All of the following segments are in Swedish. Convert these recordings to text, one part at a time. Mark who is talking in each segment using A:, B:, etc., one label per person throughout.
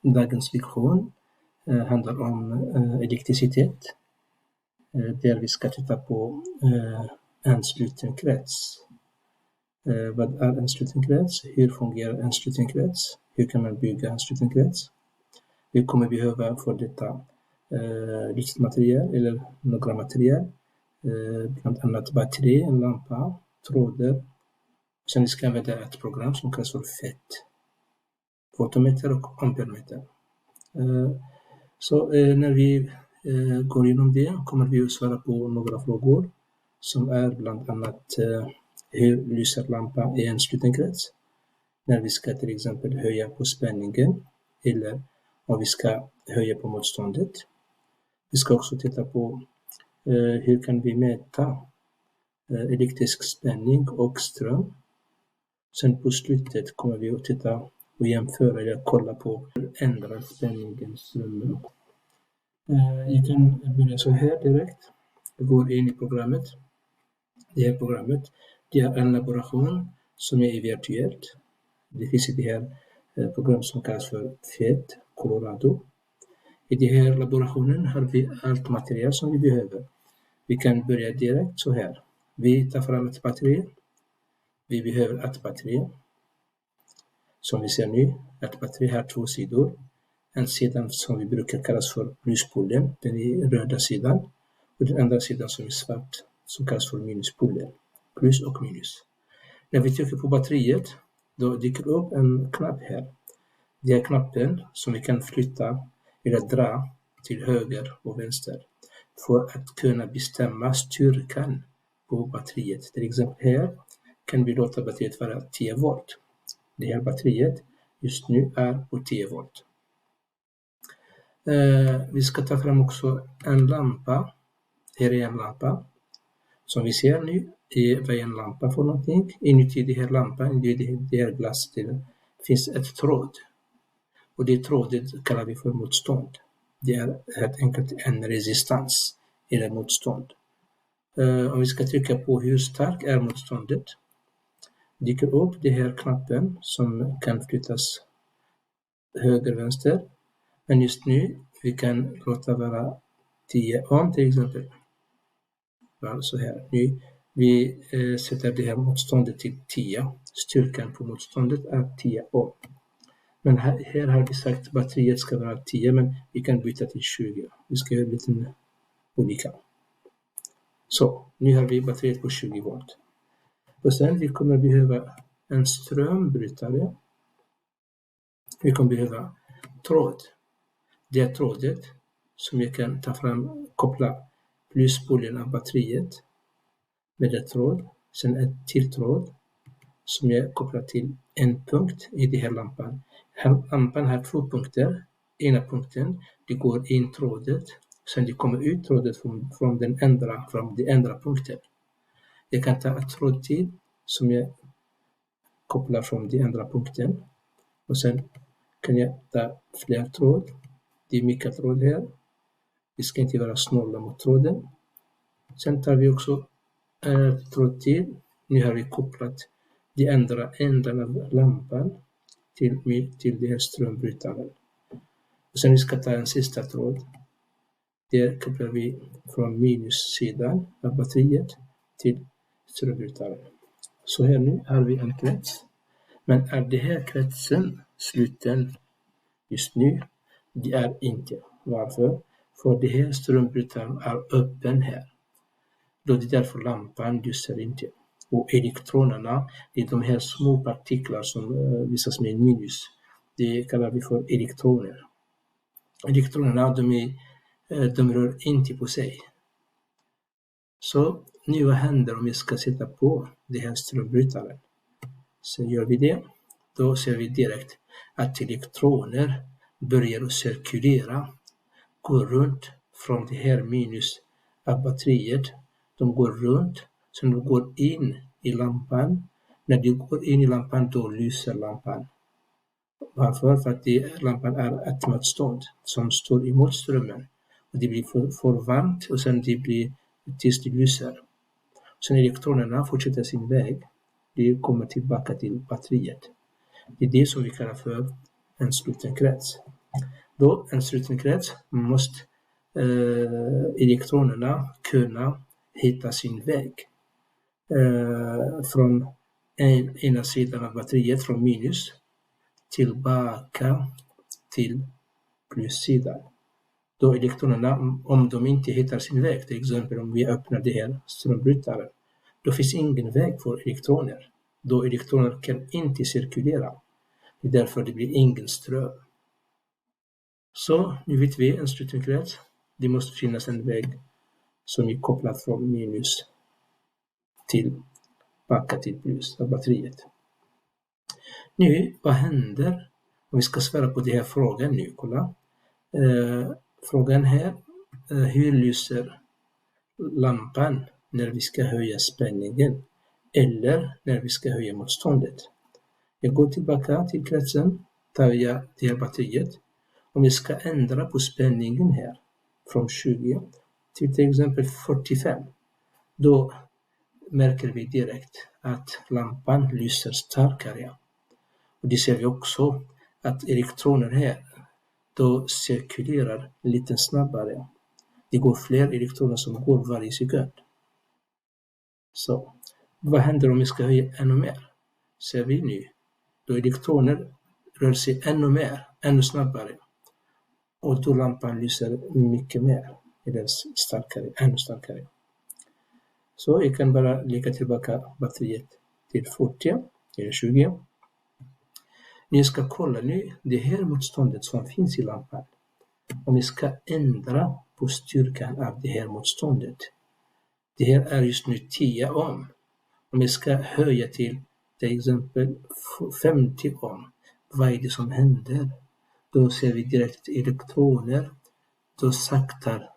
A: dagens lektion handlar om elektricitet. Där vi ska titta på en sluten krets. Vad är en sluten krets? Hur fungerar en sluten krets? Hur kan man bygga en sluten krets? Vi kommer behöva för detta material eller några material. Bland annat batteri, en lampa, trådar. Sen ska vi använda ett program som kallas för FET. Fotometer och ampermeter. Så när vi går igenom det kommer vi att svara på några frågor som är bland annat hur lyser lampan i en sluten krets? När vi ska till exempel höja på spänningen eller om vi ska höja på motståndet. Vi ska också titta på hur kan vi mäta elektrisk spänning och ström. Sen på slutet kommer vi att titta och jämföra eller kolla på hur ändrar spänningen strömmen. Jag kan börja så här direkt. Jag går in i programmet. Det här programmet det är en laboration som är virtuellt. Det finns i det här programmet som kallas för FET Colorado. I den här laborationen har vi allt material som vi behöver. Vi kan börja direkt så här. Vi tar fram ett batteri. Vi behöver ett batteri. Som vi ser nu, ett batteri har två sidor. En sida som vi brukar kallas för pluspolen, den är röda sidan. Och den andra sidan som är svart, som kallas för minuspolen. Plus och minus. När vi trycker på batteriet, då dyker upp en knapp här. Det är knappen som vi kan flytta eller dra till höger och vänster. För att kunna bestämma styrkan på batteriet. Till exempel här kan vi låta batteriet vara 10 volt. Det här batteriet just nu är på 10 volt. Vi ska ta fram också en lampa. Här är en lampa. Som vi ser nu är vad en lampa för någonting. Inuti den här lampan, det här glasdelen, finns ett tråd. Och det trådet kallar vi för motstånd. Det är helt enkelt en resistans eller motstånd. Om vi ska trycka på hur stark är motståndet dyker upp den här knappen som kan flyttas höger-vänster. Men just nu vi kan låta vara 10 ohm till exempel. Så här. Nu vi sätter det här motståndet till 10. Styrkan på motståndet är 10 ohm. Men här har vi sagt att batteriet ska vara 10 men vi kan byta till 20. Vi ska göra lite olika. Så, nu har vi batteriet på 20 volt. Och sen vi kommer behöva en strömbrytare. Vi kommer behöva tråd. Det är trådet som jag kan ta fram, koppla pluspolen av batteriet med ett tråd. Sen ett till tråd som jag kopplar till en punkt i den här lampan. Lampan har 2 punkter. Ena punkten, det går in trådet. Sen det kommer ut trådet från den andra punkten. Jag kan ta ett tråd till som jag kopplar från den andra punkten. Och sen kan jag ta fler tråd. Det är mycket tråd här. Vi ska inte vara snåla mot tråden. Sen tar vi också ett tråd till. Nu har vi kopplat den andra änden av lampan till den här strömbrytaren. Och sen vi ska ta en sista tråd. Där kopplar vi från minussidan av batteriet till strömbrytaren. Så här nu har vi en krets. Men är den här kretsen sluten just nu? Det är inte. Varför? För den här strömbrytaren är öppen här. Då det är därför lampan lyser inte. Och elektronerna, det är de här små partiklar som visas med minus. Det kallar vi för elektroner. Elektronerna, de rör inte på sig. Så nu vad händer om vi ska sätta på den här strömbrytaren? Så gör vi det. Då ser vi direkt att elektroner börjar cirkulera. Går runt från det här minus av batteriet. De går runt. Sen de går in i lampan. När de går in i lampan då lyser lampan. Varför? För att lampan är ett motstånd som står emot strömmen. Och det blir för varmt och sen det blir tills det lyser. Sen elektronerna fortsätter sin väg. De kommer tillbaka till batteriet. Det är det som vi kallar för en sluten krets. Då en sluten krets måste elektronerna kunna hitta sin väg från ena sidan av batteriet, från minus, tillbaka till plussidan. Då elektronerna, om de inte hittar sin väg, till exempel om vi öppnar det här strömbrytaren, då finns ingen väg för elektroner. Då elektroner kan inte cirkulera. Det är därför det blir ingen ström. Så nu vet vi en sluten krets. Det måste finnas en väg som är kopplad från minus tillbaka till plus av batteriet. Nu, vad händer om vi ska svara på den här frågan nu? Kolla. Frågan här, hur lyser lampan när vi ska höja spänningen eller när vi ska höja motståndet? Jag går tillbaka till kretsen, tar jag det här batteriet. Om vi ska ändra på spänningen här från 20 till exempel 45, då märker vi direkt att lampan lyser starkare. Och det ser vi också att elektroner här då cirkulerar lite snabbare. Det går fler elektroner som går varje sekund. Så vad händer om vi ska höja ännu mer? Ser vi nu. Då elektroner rör sig ännu mer, ännu snabbare. Och då lampan lyser mycket mer. Eller starkare, ännu starkare. Så jag kan bara lägga tillbaka batteriet till 40 eller 20. Ni ska kolla nu det här motståndet som finns i lampan. Om vi ska ändra på styrkan av det här motståndet. Det här är just nu 10 ohm. Om vi ska höja till exempel 50 ohm. Vad är det som händer? Då ser vi direkt elektroner. Då saktar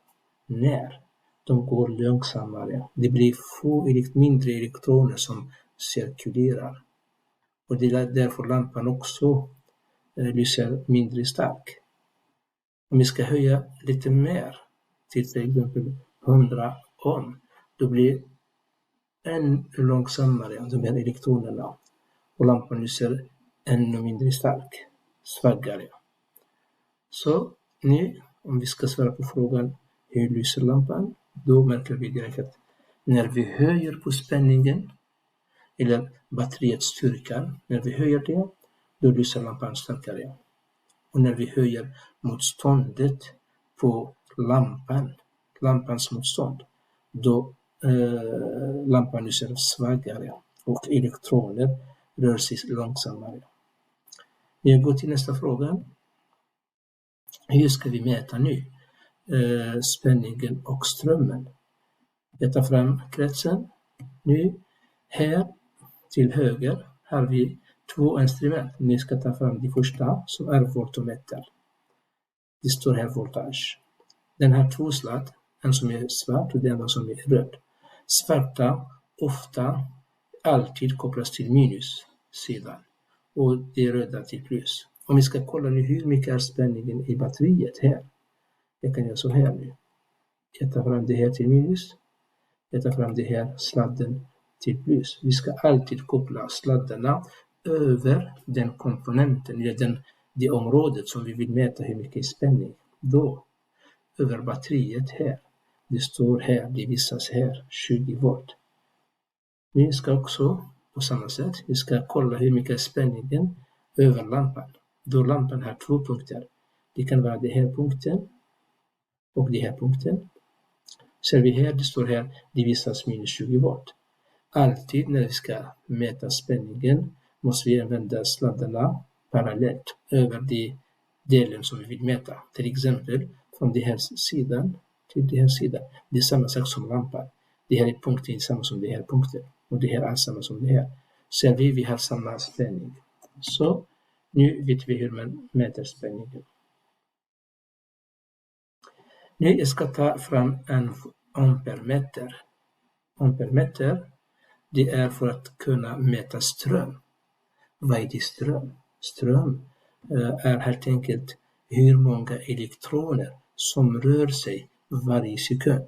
A: ner. De går långsammare. Det blir mindre elektroner som cirkulerar. Och det är därför lampan också lyser mindre stark. Om vi ska höja lite mer till exempel 100 ohm, då blir ännu långsammare de här elektronerna. Och lampan lyser ännu mindre stark, svagare. Så nu, om vi ska svara på frågan hur lyser lampan, då märker vi direkt att när vi höjer på spänningen eller batteriets styrka, när vi höjer det, då lyser lampan starkare. Och när vi höjer motståndet på lampans motstånd, då lampan lyser svagare och elektroner rör sig långsammare. Jag går till nästa fråga. Hur ska vi mäta nu spänningen och strömmen? Jag tar fram kretsen. Nu här till höger har vi 2 instrument. Ni ska ta fram det första som är voltmeter. Det står här voltage. Den har 2 sladd. En som är svart och den andra som är röd. Svarta ofta alltid kopplas till minussidan. Och det röda till plus. Om vi ska kolla nu hur mycket är spänningen i batteriet här. Jag kan göra så här nu. Jag tar fram det här till minus. Jag tar fram det här sladden till plus. Vi ska alltid koppla sladdarna över den komponenten, eller det området som vi vill mäta hur mycket spänning. Då, över batteriet här. Det står här, det visas här, 20 volt. Vi ska också, på samma sätt, vi ska kolla hur mycket spänningen över lampan. Då lampan har 2 punkter. Det kan vara den här punkten och den här punkten. Ser vi här, det står här, det visas minus 20 volt. Alltid när vi ska mäta spänningen måste vi använda sladdarna parallellt över den delen som vi vill mäta. Till exempel från den här sidan till den här sidan. Det är samma sak som lampan. Det här är punkten samma som det här punkten. Och det här är samma som det här. Ser vi har samma spänning. Så nu vet vi hur man mäter spänningen. Nu jag ska ta fram en ampermeter. Ampermeter, det är för att kunna mäta ström. Vad är det ström? Ström är helt enkelt hur många elektroner som rör sig varje sekund.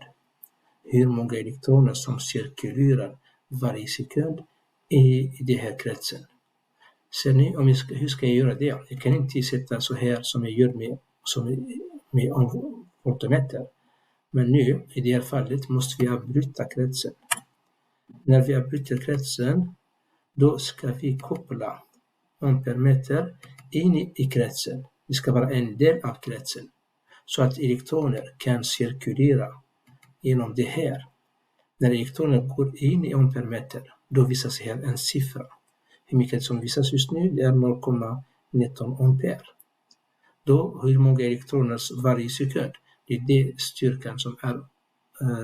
A: Hur många elektroner som cirkulerar varje sekund i den här kretsen. Ser ni, hur ska jag göra det? Jag kan inte sätta så här som jag gör med voltmeter. Men nu, i det här fallet, måste vi avbryta kretsen. När vi avbryter kretsen, då ska vi koppla ampermeter in i kretsen. Det ska vara en del av kretsen. Så att elektroner kan cirkulera genom det här. När elektroner går in i ampermeter, då visas här en siffra. Hur mycket som visas just nu, det är 0,19 ampere. Då, hur många elektroner varje sekund? Det är det styrkan som är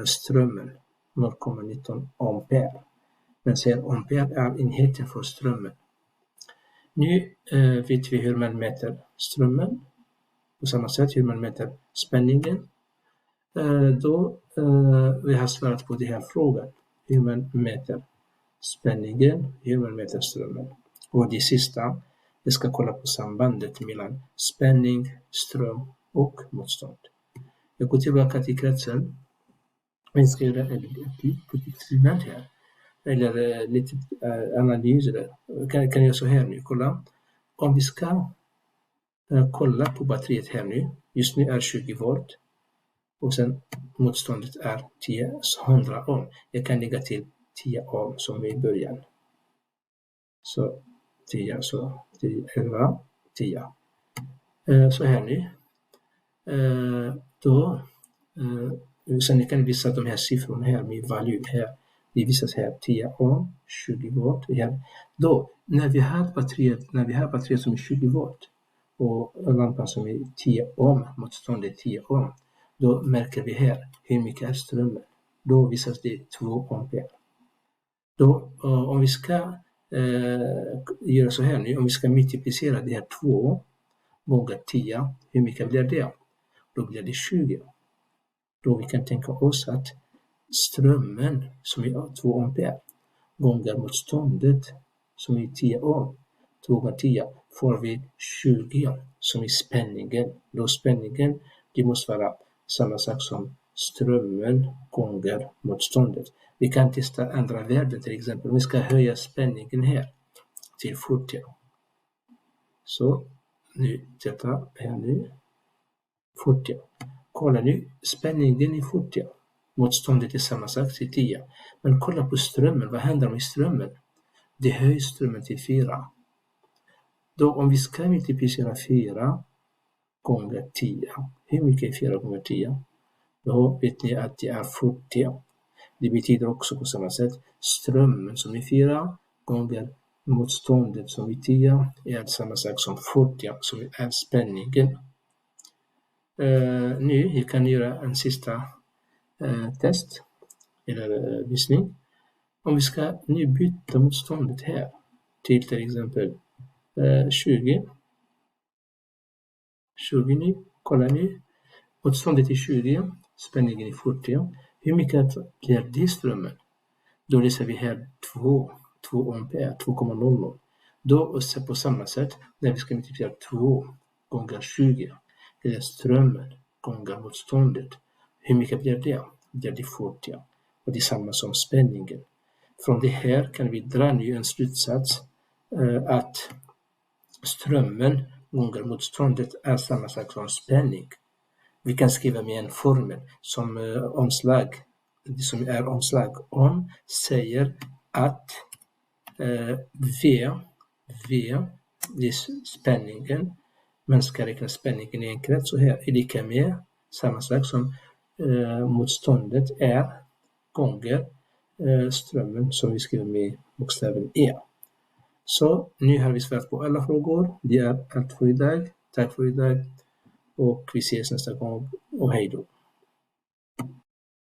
A: strömmen, 0,19 ampere. Men sen ampere är enheten för strömmen. Nu vet vi hur man mäter strömmen. På samma sätt hur man mäter spänningen. Då vi har svarat på den här frågan. Hur man mäter spänningen, hur man mäter strömmen. Och det sista, vi ska kolla på sambandet mellan spänning, ström och motstånd. Jag går tillbaka till kretsen. Vi ska göra ett experiment här. Eller lite analys. Kan jag så här nu, kolla. Om vi ska kolla på batteriet här nu. Just nu är 20 volt. Och sen motståndet är 100 ohm. Jag kan lägga till 10 ohm som i början. Så 10, så 10, 11, 10. Så här nu. Sen ni kan visa de här siffrorna här med value här. Det visas här 10 ohm, 20 volt. Här. Då, när vi har batteriet som är 20 volt och lampan som är 10 ohm, motståndet 10 ohm, då märker vi här hur mycket är strömmen. Då visas det 2 ampere. Då, om vi ska göra så här nu, om vi ska multiplicera det här 2 gånger 10, hur mycket blir det? Då blir det 20. Då vi kan tänka oss att strömmen som är 2 ampere gånger motståndet som är 10 ohm, 2 gånger 10 får vi 20 som är spänningen. Då spänningen, det måste vara samma sak som strömmen gånger motståndet. Vi kan testa andra värden, till exempel. Vi ska höja spänningen här till 40. Så nu, titta här nu. 40. Kolla nu, spänningen är 40. Motståndet är samma sak till 10. Men kolla på strömmen, vad händer med strömmen? Det höjer strömmen till 4. Då om vi ska multiplicera 4 gånger 10. Hur mycket är 4 gånger 10? Då vet ni att det är 40. Det betyder också på samma sätt strömmen som är 4 gånger motståndet som är 10 är samma sak som 40 som är spänningen. Nu jag kan göra en sista test eller visning. Om vi ska nu byta motståndet här till exempel 20 nu, kolla nu. Motståndet är 20, spänningen är 40. Hur mycket blir det strömmen? Då läser vi här 2 ampere, 2,00. Då på samma sätt, när vi ska multiplicera 2 gånger 20, det är strömmen gånger motståndet. Hur mycket blir det? Blir det 40. Och det är samma som spänningen. Från det här kan vi dra nu en slutsats att strömmen gånger motståndet är samma sak som spänning. Vi kan skriva med en formel som omslag. Det som är omslag om säger att V det är spänningen. Man ska räkna spänningen i en krets så här är lika med samma sak som motståndet är gånger strömmen som vi skriver med bokstaven E. Så nu har vi svarat på alla frågor. Det är allt för idag. Tack för idag och vi ses nästa gång och hej då.